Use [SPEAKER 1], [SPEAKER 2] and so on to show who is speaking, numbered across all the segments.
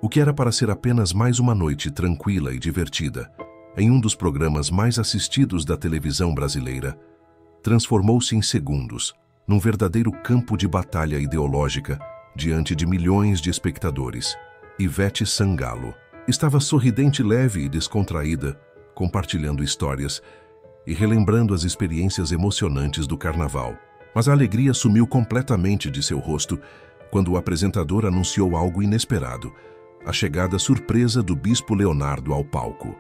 [SPEAKER 1] O que era para ser apenas mais uma noite tranquila e divertida, em um dos programas mais assistidos da televisão brasileira, transformou-se em segundos num verdadeiro campo de batalha ideológica diante de milhões de espectadores. Ivete Sangalo estava sorridente, leve e descontraída, compartilhando histórias e relembrando as experiências emocionantes do carnaval. Mas a alegria sumiu completamente de seu rosto quando o apresentador anunciou algo inesperado: a chegada surpresa do Bispo Leonardo ao palco.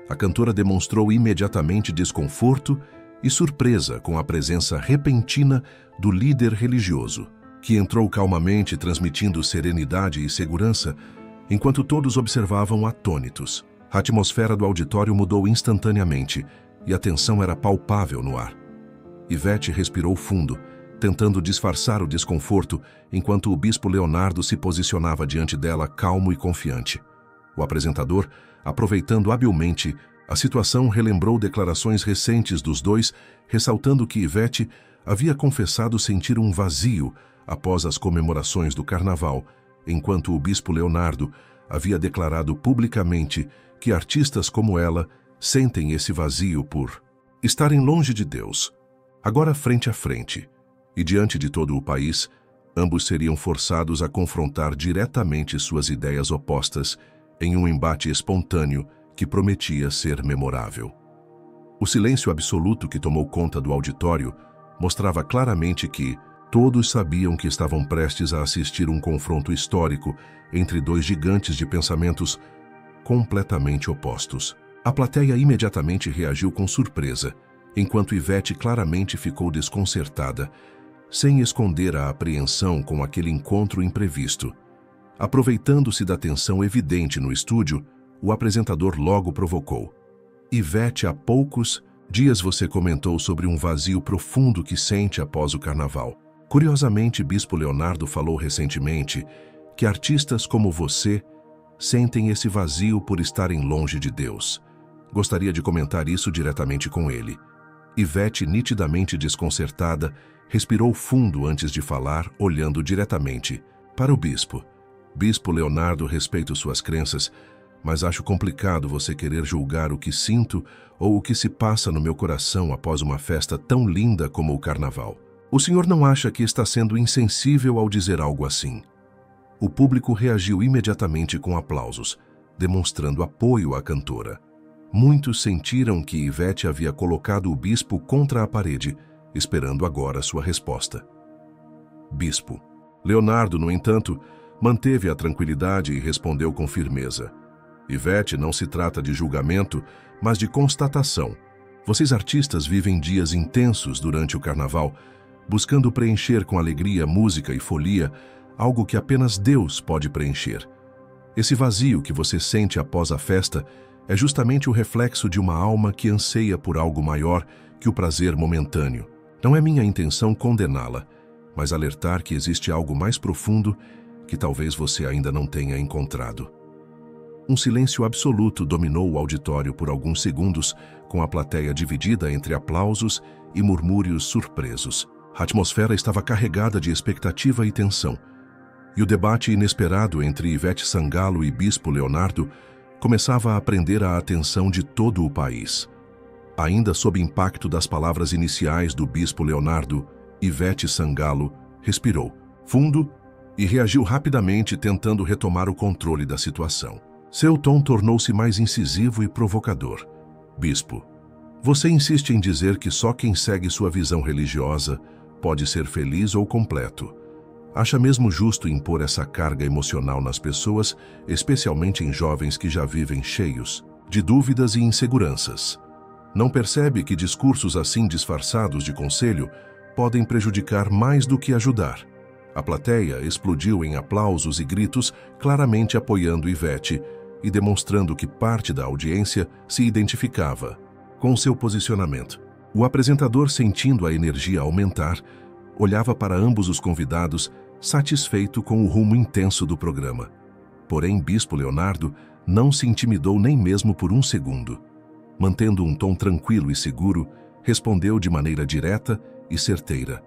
[SPEAKER 1] A cantora demonstrou imediatamente desconforto e surpresa com a presença repentina do líder religioso, que entrou calmamente transmitindo serenidade e segurança, enquanto todos observavam atônitos. A atmosfera do auditório mudou instantaneamente e a tensão era palpável no ar. Ivete respirou fundo, tentando disfarçar o desconforto, enquanto o Bispo Leonardo se posicionava diante dela calmo e confiante. O apresentador, aproveitando habilmente a situação, relembrou declarações recentes dos dois, ressaltando que Ivete havia confessado sentir um vazio após as comemorações do carnaval, enquanto o Bispo Leonardo havia declarado publicamente que artistas como ela sentem esse vazio por estarem longe de Deus. Agora, frente a frente, e diante de todo o país, ambos seriam forçados a confrontar diretamente suas ideias opostas em um embate espontâneo que prometia ser memorável. O silêncio absoluto que tomou conta do auditório mostrava claramente que todos sabiam que estavam prestes a assistir um confronto histórico entre dois gigantes de pensamentos completamente opostos. A plateia imediatamente reagiu com surpresa, enquanto Ivete claramente ficou desconcertada, sem esconder a apreensão com aquele encontro imprevisto. Aproveitando-se da tensão evidente no estúdio, o apresentador logo provocou: Ivete, há poucos dias você comentou sobre um vazio profundo que sente após o carnaval. Curiosamente, Bispo Leonardo falou recentemente que artistas como você sentem esse vazio por estarem longe de Deus. Gostaria de comentar isso diretamente com ele. Ivete, nitidamente desconcertada, respirou fundo antes de falar, olhando diretamente para o bispo. Bispo Leonardo, respeito suas crenças, mas acho complicado você querer julgar o que sinto ou o que se passa no meu coração após uma festa tão linda como o carnaval. O senhor não acha que está sendo insensível ao dizer algo assim? O público reagiu imediatamente com aplausos, demonstrando apoio à cantora. Muitos sentiram que Ivete havia colocado o bispo contra a parede, esperando agora sua resposta. Bispo Leonardo, no entanto, manteve a tranquilidade e respondeu com firmeza: Ivete, não se trata de julgamento, mas de constatação. Vocês artistas vivem dias intensos durante o carnaval, buscando preencher com alegria, música e folia algo que apenas Deus pode preencher. Esse vazio que você sente após a festa é justamente o reflexo de uma alma que anseia por algo maior que o prazer momentâneo. Não é minha intenção condená-la, mas alertar que existe algo mais profundo que talvez você ainda não tenha encontrado. Um silêncio absoluto dominou o auditório por alguns segundos, com a plateia dividida entre aplausos e murmúrios surpresos. A atmosfera estava carregada de expectativa e tensão, e o debate inesperado entre Ivete Sangalo e Bispo Leonardo começava a prender a atenção de todo o país. Ainda sob impacto das palavras iniciais do Bispo Leonardo, Ivete Sangalo respirou fundo e reagiu rapidamente, tentando retomar o controle da situação. Seu tom tornou-se mais incisivo e provocador. Bispo, você insiste em dizer que só quem segue sua visão religiosa pode ser feliz ou completo. Acha mesmo justo impor essa carga emocional nas pessoas, especialmente em jovens que já vivem cheios de dúvidas e inseguranças? Não percebe que discursos assim disfarçados de conselho podem prejudicar mais do que ajudar? A plateia explodiu em aplausos e gritos, claramente apoiando Ivete e demonstrando que parte da audiência se identificava com seu posicionamento. O apresentador, sentindo a energia aumentar, olhava para ambos os convidados, satisfeito com o rumo intenso do programa. Porém, Bispo Leonardo não se intimidou nem mesmo por um segundo. Mantendo um tom tranquilo e seguro, respondeu de maneira direta e certeira: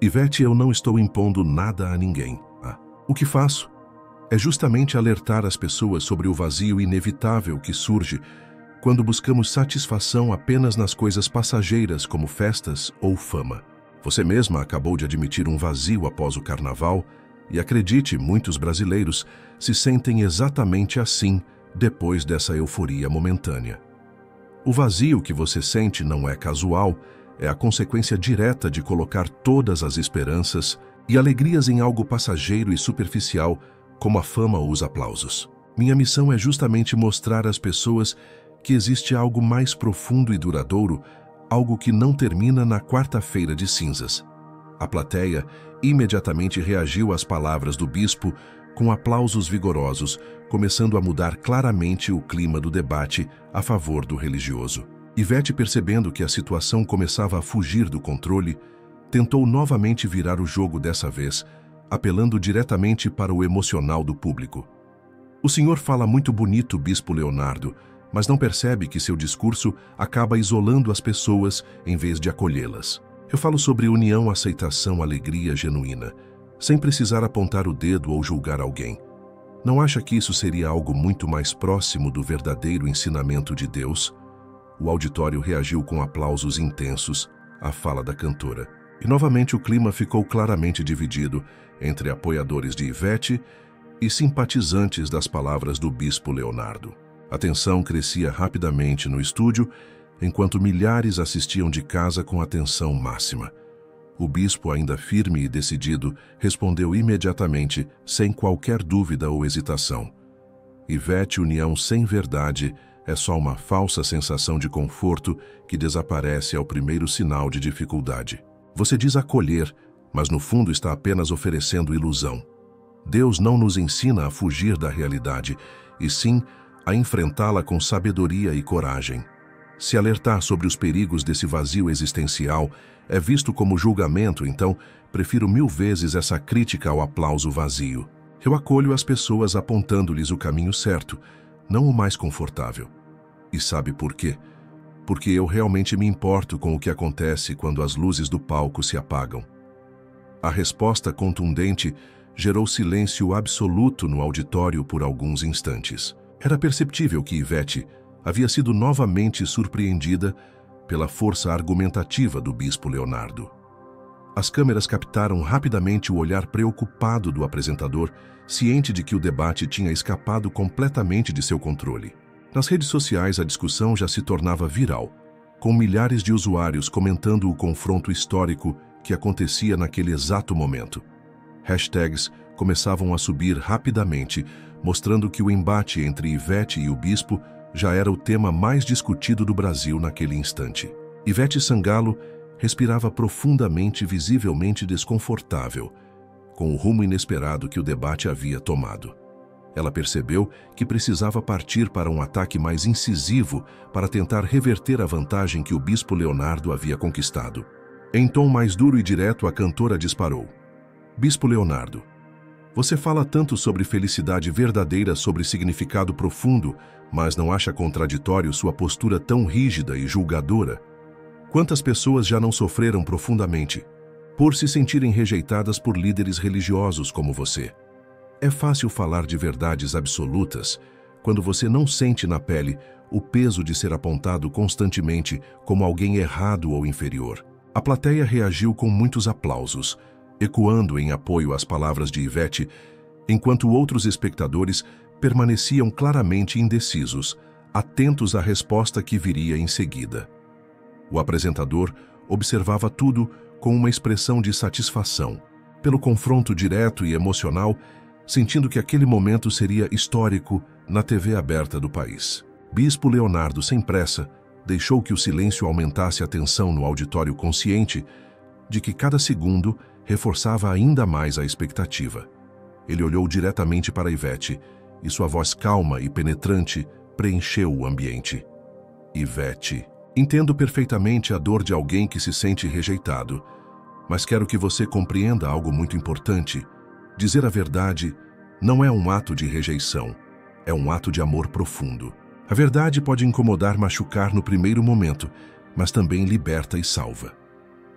[SPEAKER 1] Ivete, eu não estou impondo nada a ninguém. O que faço É justamente alertar as pessoas sobre o vazio inevitável que surge quando buscamos satisfação apenas nas coisas passageiras como festas ou fama. Você mesma acabou de admitir um vazio após o carnaval e, acredite, muitos brasileiros se sentem exatamente assim depois dessa euforia momentânea. O vazio que você sente não é casual, é a consequência direta de colocar todas as esperanças e alegrias em algo passageiro e superficial, como a fama ou os aplausos. Minha missão é justamente mostrar às pessoas que existe algo mais profundo e duradouro, algo que não termina na quarta-feira de cinzas. A plateia imediatamente reagiu às palavras do bispo com aplausos vigorosos, começando a mudar claramente o clima do debate a favor do religioso. Ivete, percebendo que a situação começava a fugir do controle, tentou novamente virar o jogo dessa vez, apelando diretamente para o emocional do público. O senhor fala muito bonito, Bispo Leonardo, mas não percebe que seu discurso acaba isolando as pessoas em vez de acolhê-las. Eu falo sobre união, aceitação, alegria genuína, sem precisar apontar o dedo ou julgar alguém. Não acha que isso seria algo muito mais próximo do verdadeiro ensinamento de Deus? O auditório reagiu com aplausos intensos à fala da cantora. E novamente o clima ficou claramente dividido entre apoiadores de Ivete e simpatizantes das palavras do Bispo Leonardo. A tensão crescia rapidamente no estúdio, enquanto milhares assistiam de casa com atenção máxima. O bispo, ainda firme e decidido, respondeu imediatamente, sem qualquer dúvida ou hesitação. Ivete, união sem verdade é só uma falsa sensação de conforto que desaparece ao primeiro sinal de dificuldade. Você diz acolher, mas no fundo está apenas oferecendo ilusão. Deus não nos ensina a fugir da realidade, e sim a enfrentá-la com sabedoria e coragem. Se alertar sobre os perigos desse vazio existencial é visto como julgamento, então prefiro 1000 vezes essa crítica ao aplauso vazio. Eu acolho as pessoas apontando-lhes o caminho certo, não o mais confortável. E sabe por quê? Porque eu realmente me importo com o que acontece quando as luzes do palco se apagam. A resposta contundente gerou silêncio absoluto no auditório por alguns instantes. Era perceptível que Ivete havia sido novamente surpreendida pela força argumentativa do Bispo Leonardo. As câmeras captaram rapidamente o olhar preocupado do apresentador, ciente de que o debate tinha escapado completamente de seu controle. Nas redes sociais, a discussão já se tornava viral, com milhares de usuários comentando o confronto histórico que acontecia naquele exato momento. Hashtags começavam a subir rapidamente, mostrando que o embate entre Ivete e o bispo já era o tema mais discutido do Brasil naquele instante. Ivete Sangalo respirava profundamente, visivelmente desconfortável, com o rumo inesperado que o debate havia tomado. Ela percebeu que precisava partir para um ataque mais incisivo para tentar reverter a vantagem que o Bispo Leonardo havia conquistado. Em tom mais duro e direto, a cantora disparou. Bispo Leonardo, você fala tanto sobre felicidade verdadeira, sobre significado profundo, mas não acha contraditório sua postura tão rígida e julgadora? Quantas pessoas já não sofreram profundamente por se sentirem rejeitadas por líderes religiosos como você? É fácil falar de verdades absolutas quando você não sente na pele o peso de ser apontado constantemente como alguém errado ou inferior. A plateia reagiu com muitos aplausos, ecoando em apoio às palavras de Ivete, enquanto outros espectadores permaneciam claramente indecisos, atentos à resposta que viria em seguida. O apresentador observava tudo com uma expressão de satisfação, pelo confronto direto e emocional, sentindo que aquele momento seria histórico na TV aberta do país. Bispo Leonardo, sem pressa, deixou que o silêncio aumentasse a tensão no auditório, consciente de que cada segundo reforçava ainda mais a expectativa. Ele olhou diretamente para Ivete e sua voz calma e penetrante preencheu o ambiente. Ivete, entendo perfeitamente a dor de alguém que se sente rejeitado, mas quero que você compreenda algo muito importante. Dizer a verdade não é um ato de rejeição, é um ato de amor profundo. A verdade pode incomodar, machucar no primeiro momento, mas também liberta e salva.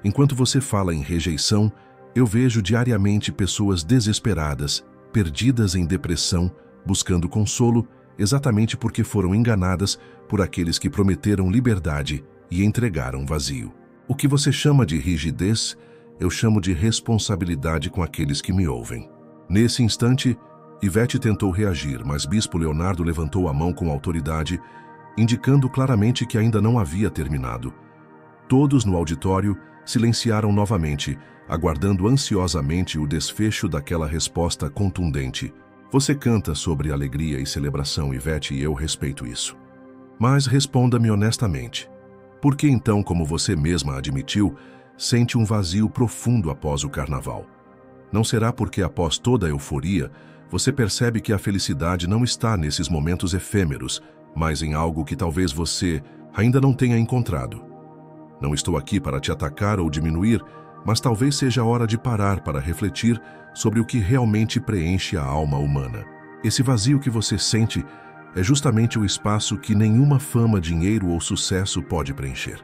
[SPEAKER 1] Enquanto você fala em rejeição, eu vejo diariamente pessoas desesperadas, perdidas em depressão, buscando consolo, exatamente porque foram enganadas por aqueles que prometeram liberdade e entregaram vazio. O que você chama de rigidez, eu chamo de responsabilidade com aqueles que me ouvem. Nesse instante, Ivete tentou reagir, mas Bispo Leonardo levantou a mão com autoridade, indicando claramente que ainda não havia terminado. Todos no auditório silenciaram novamente, aguardando ansiosamente o desfecho daquela resposta contundente. Você canta sobre alegria e celebração, Ivete, e eu respeito isso. Mas responda-me honestamente. Por que então, como você mesma admitiu, sente um vazio profundo após o carnaval? Não será porque após toda a euforia, você percebe que a felicidade não está nesses momentos efêmeros, mas em algo que talvez você ainda não tenha encontrado? Não estou aqui para te atacar ou diminuir, mas talvez seja a hora de parar para refletir sobre o que realmente preenche a alma humana. Esse vazio que você sente é justamente o espaço que nenhuma fama, dinheiro ou sucesso pode preencher.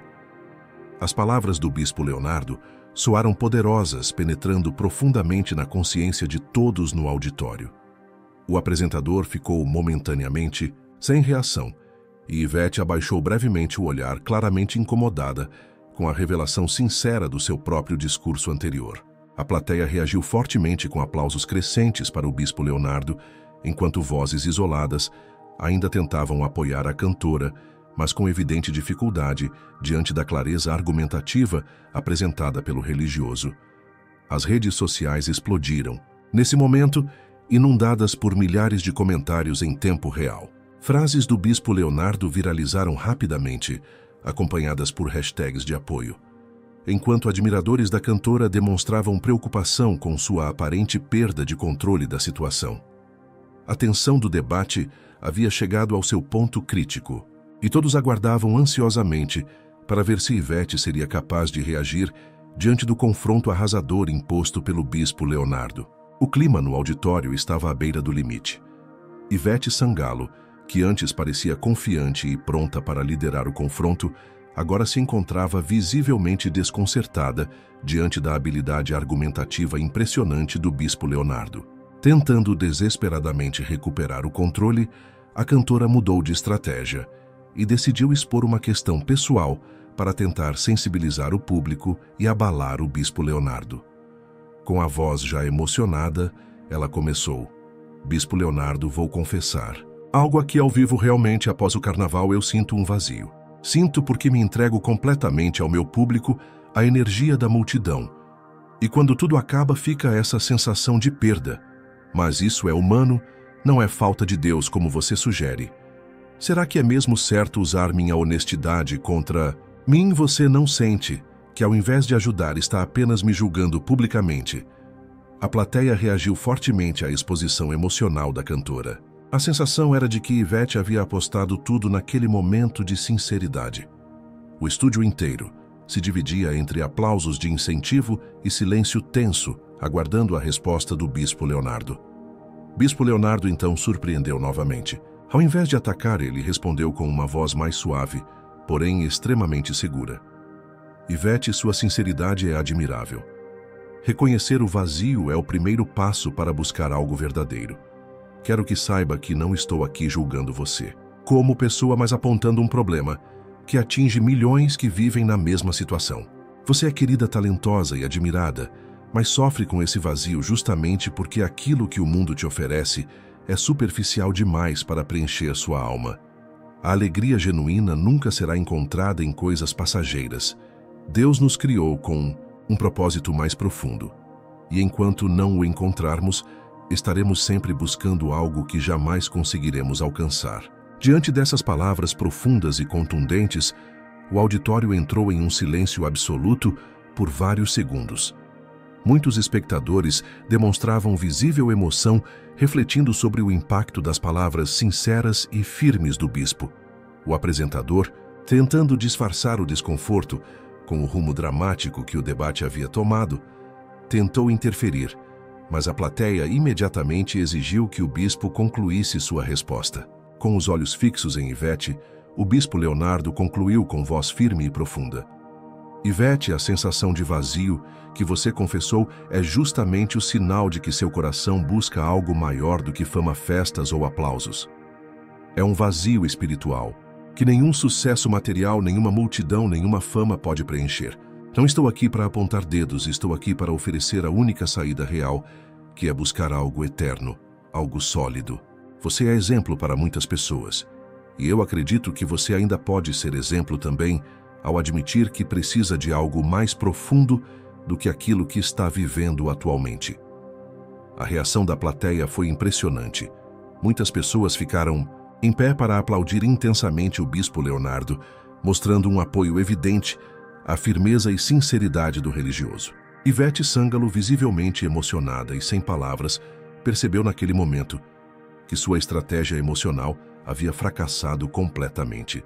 [SPEAKER 1] As palavras do Bispo Leonardo soaram poderosas, penetrando profundamente na consciência de todos no auditório. O apresentador ficou momentaneamente sem reação, e Ivete abaixou brevemente o olhar, claramente incomodada com a revelação sincera do seu próprio discurso anterior. A plateia reagiu fortemente com aplausos crescentes para o Bispo Leonardo, enquanto vozes isoladas ainda tentavam apoiar a cantora, mas com evidente dificuldade diante da clareza argumentativa apresentada pelo religioso. As redes sociais explodiram, nesse momento, inundadas por milhares de comentários em tempo real. Frases do Bispo Leonardo viralizaram rapidamente, acompanhadas por hashtags de apoio, enquanto admiradores da cantora demonstravam preocupação com sua aparente perda de controle da situação. A tensão do debate havia chegado ao seu ponto crítico, e todos aguardavam ansiosamente para ver se Ivete seria capaz de reagir diante do confronto arrasador imposto pelo Bispo Leonardo. O clima no auditório estava à beira do limite. Ivete Sangalo, que antes parecia confiante e pronta para liderar o confronto, agora se encontrava visivelmente desconcertada diante da habilidade argumentativa impressionante do Bispo Leonardo. Tentando desesperadamente recuperar o controle, a cantora mudou de estratégia e decidiu expor uma questão pessoal para tentar sensibilizar o público e abalar o Bispo Leonardo. Com a voz já emocionada, ela começou: Bispo Leonardo, vou confessar. Algo aqui ao vivo realmente após o carnaval eu sinto um vazio. Sinto porque me entrego completamente ao meu público, à energia da multidão. E quando tudo acaba fica essa sensação de perda. Mas isso é humano, não é falta de Deus como você sugere. Será que é mesmo certo usar minha honestidade contra mim? Você não sente que ao invés de ajudar está apenas me julgando publicamente? A plateia reagiu fortemente à exposição emocional da cantora. A sensação era de que Ivete havia apostado tudo naquele momento de sinceridade. O estúdio inteiro se dividia entre aplausos de incentivo e silêncio tenso, aguardando a resposta do Bispo Leonardo. Bispo Leonardo então surpreendeu novamente. Ao invés de atacar, ele respondeu com uma voz mais suave, porém extremamente segura. Ivete, sua sinceridade é admirável. Reconhecer o vazio é o primeiro passo para buscar algo verdadeiro. Quero que saiba que não estou aqui julgando você, como pessoa, mas apontando um problema que atinge milhões que vivem na mesma situação. Você é querida, talentosa e admirada, mas sofre com esse vazio justamente porque aquilo que o mundo te oferece é superficial demais para preencher sua alma. A alegria genuína nunca será encontrada em coisas passageiras. Deus nos criou com um propósito mais profundo. E enquanto não o encontrarmos, estaremos sempre buscando algo que jamais conseguiremos alcançar. Diante dessas palavras profundas e contundentes, o auditório entrou em um silêncio absoluto por vários segundos. Muitos espectadores demonstravam visível emoção, refletindo sobre o impacto das palavras sinceras e firmes do bispo. O apresentador, tentando disfarçar o desconforto com o rumo dramático que o debate havia tomado, tentou interferir, mas a plateia imediatamente exigiu que o bispo concluísse sua resposta. Com os olhos fixos em Ivete, o Bispo Leonardo concluiu com voz firme e profunda: Ivete, a sensação de vazio que você confessou é justamente o sinal de que seu coração busca algo maior do que fama, festas ou aplausos. É um vazio espiritual que nenhum sucesso material, nenhuma multidão, nenhuma fama pode preencher. Não estou aqui para apontar dedos, estou aqui para oferecer a única saída real, que é buscar algo eterno, algo sólido. Você é exemplo para muitas pessoas. E eu acredito que você ainda pode ser exemplo também ao admitir que precisa de algo mais profundo do que aquilo que está vivendo atualmente. A reação da plateia foi impressionante. Muitas pessoas ficaram em pé para aplaudir intensamente o Bispo Leonardo, mostrando um apoio evidente à firmeza e sinceridade do religioso. Ivete Sangalo, visivelmente emocionada e sem palavras, percebeu naquele momento que sua estratégia emocional havia fracassado completamente.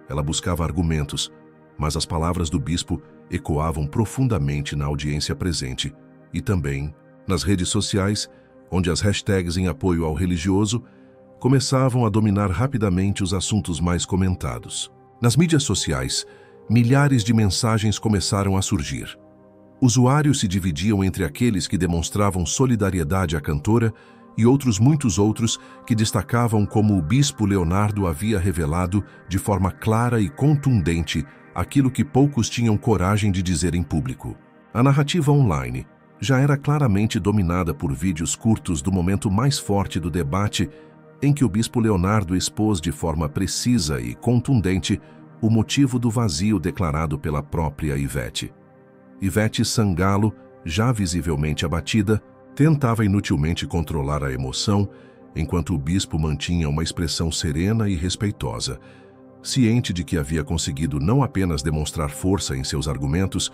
[SPEAKER 1] Ela buscava argumentos, mas as palavras do bispo ecoavam profundamente na audiência presente e também nas redes sociais, onde as hashtags em apoio ao religioso começavam a dominar rapidamente os assuntos mais comentados. Nas mídias sociais, milhares de mensagens começaram a surgir. Usuários se dividiam entre aqueles que demonstravam solidariedade à cantora e muitos outros que destacavam como o Bispo Leonardo havia revelado de forma clara e contundente aquilo que poucos tinham coragem de dizer em público. A narrativa online já era claramente dominada por vídeos curtos do momento mais forte do debate, em que o Bispo Leonardo expôs de forma precisa e contundente o motivo do vazio declarado pela própria Ivete. Ivete Sangalo, já visivelmente abatida, tentava inutilmente controlar a emoção, enquanto o bispo mantinha uma expressão serena e respeitosa, ciente de que havia conseguido não apenas demonstrar força em seus argumentos,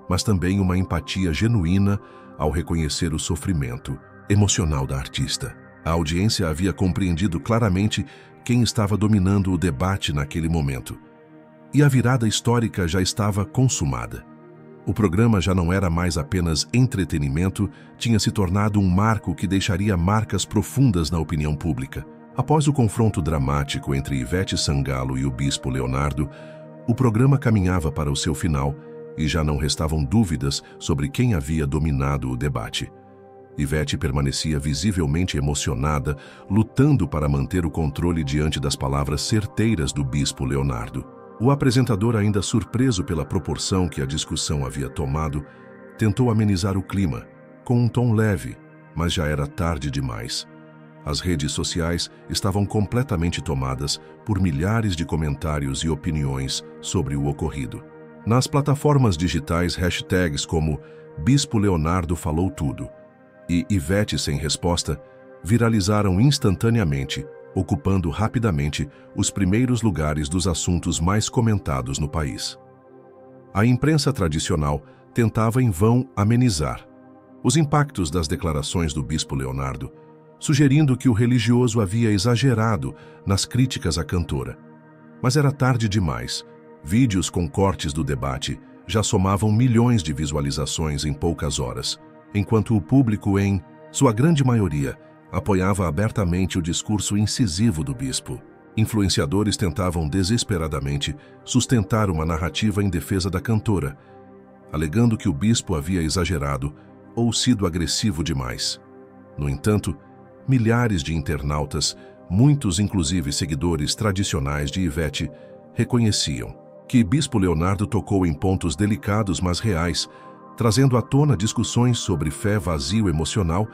[SPEAKER 1] mas também uma empatia genuína ao reconhecer o sofrimento emocional da artista. A audiência havia compreendido claramente quem estava dominando o debate naquele momento. E a virada histórica já estava consumada. O programa já não era mais apenas entretenimento, tinha se tornado um marco que deixaria marcas profundas na opinião pública. Após o confronto dramático entre Ivete Sangalo e o Bispo Leonardo, o programa caminhava para o seu final e já não restavam dúvidas sobre quem havia dominado o debate. Ivete permanecia visivelmente emocionada, lutando para manter o controle diante das palavras certeiras do Bispo Leonardo. O apresentador, ainda surpreso pela proporção que a discussão havia tomado, tentou amenizar o clima, com um tom leve, mas já era tarde demais. As redes sociais estavam completamente tomadas por milhares de comentários e opiniões sobre o ocorrido. Nas plataformas digitais, hashtags como Bispo Leonardo falou tudo e Ivete sem resposta viralizaram instantaneamente, ocupando rapidamente os primeiros lugares dos assuntos mais comentados no país. A imprensa tradicional tentava em vão amenizar os impactos das declarações do Bispo Leonardo, sugerindo que o religioso havia exagerado nas críticas à cantora. Mas era tarde demais. Vídeos com cortes do debate já somavam milhões de visualizações em poucas horas, enquanto o público, em sua grande maioria, apoiava abertamente o discurso incisivo do bispo. Influenciadores tentavam desesperadamente sustentar uma narrativa em defesa da cantora, alegando que o bispo havia exagerado ou sido agressivo demais. No entanto, milhares de internautas, muitos inclusive seguidores tradicionais de Ivete, reconheciam que Bispo Leonardo tocou em pontos delicados mas reais, trazendo à tona discussões sobre fé, vazio emocional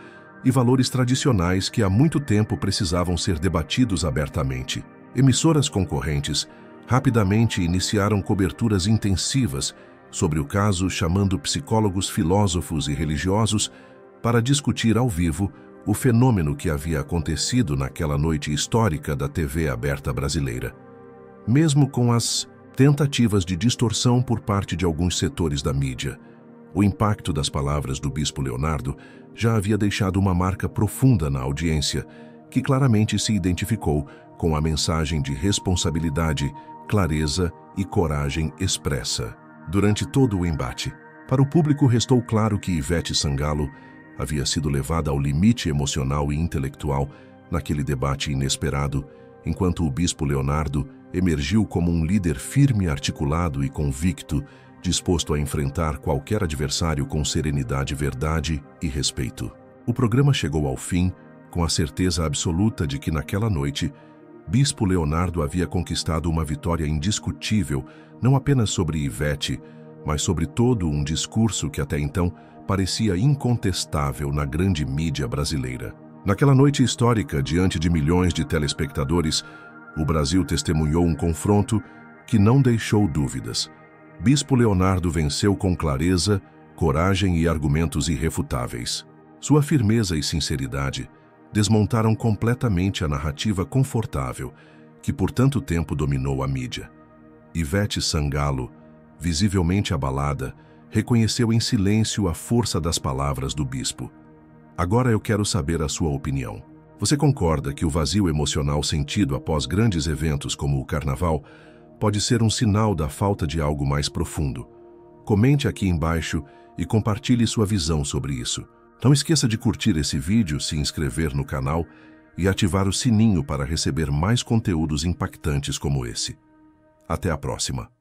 [SPEAKER 1] e valores tradicionais que há muito tempo precisavam ser debatidos abertamente. Emissoras concorrentes rapidamente iniciaram coberturas intensivas sobre o caso, chamando psicólogos, filósofos e religiosos para discutir ao vivo o fenômeno que havia acontecido naquela noite histórica da TV aberta brasileira. Mesmo com as tentativas de distorção por parte de alguns setores da mídia, o impacto das palavras do Bispo Leonardo já havia deixado uma marca profunda na audiência, que claramente se identificou com a mensagem de responsabilidade, clareza e coragem expressa. Durante todo o embate, para o público restou claro que Ivete Sangalo havia sido levada ao limite emocional e intelectual naquele debate inesperado, enquanto o Bispo Leonardo emergiu como um líder firme, articulado e convicto, disposto a enfrentar qualquer adversário com serenidade, verdade e respeito. O programa chegou ao fim com a certeza absoluta de que naquela noite, Bispo Leonardo havia conquistado uma vitória indiscutível, não apenas sobre Ivete, mas sobre todo um discurso que até então parecia incontestável na grande mídia brasileira. Naquela noite histórica, diante de milhões de telespectadores, o Brasil testemunhou um confronto que não deixou dúvidas. Bispo Leonardo venceu com clareza, coragem e argumentos irrefutáveis. Sua firmeza e sinceridade desmontaram completamente a narrativa confortável que por tanto tempo dominou a mídia. Ivete Sangalo, visivelmente abalada, reconheceu em silêncio a força das palavras do bispo. Agora eu quero saber a sua opinião. Você concorda que o vazio emocional sentido após grandes eventos como o Carnaval pode ser um sinal da falta de algo mais profundo? Comente aqui embaixo e compartilhe sua visão sobre isso. Não esqueça de curtir esse vídeo, se inscrever no canal e ativar o sininho para receber mais conteúdos impactantes como esse. Até a próxima!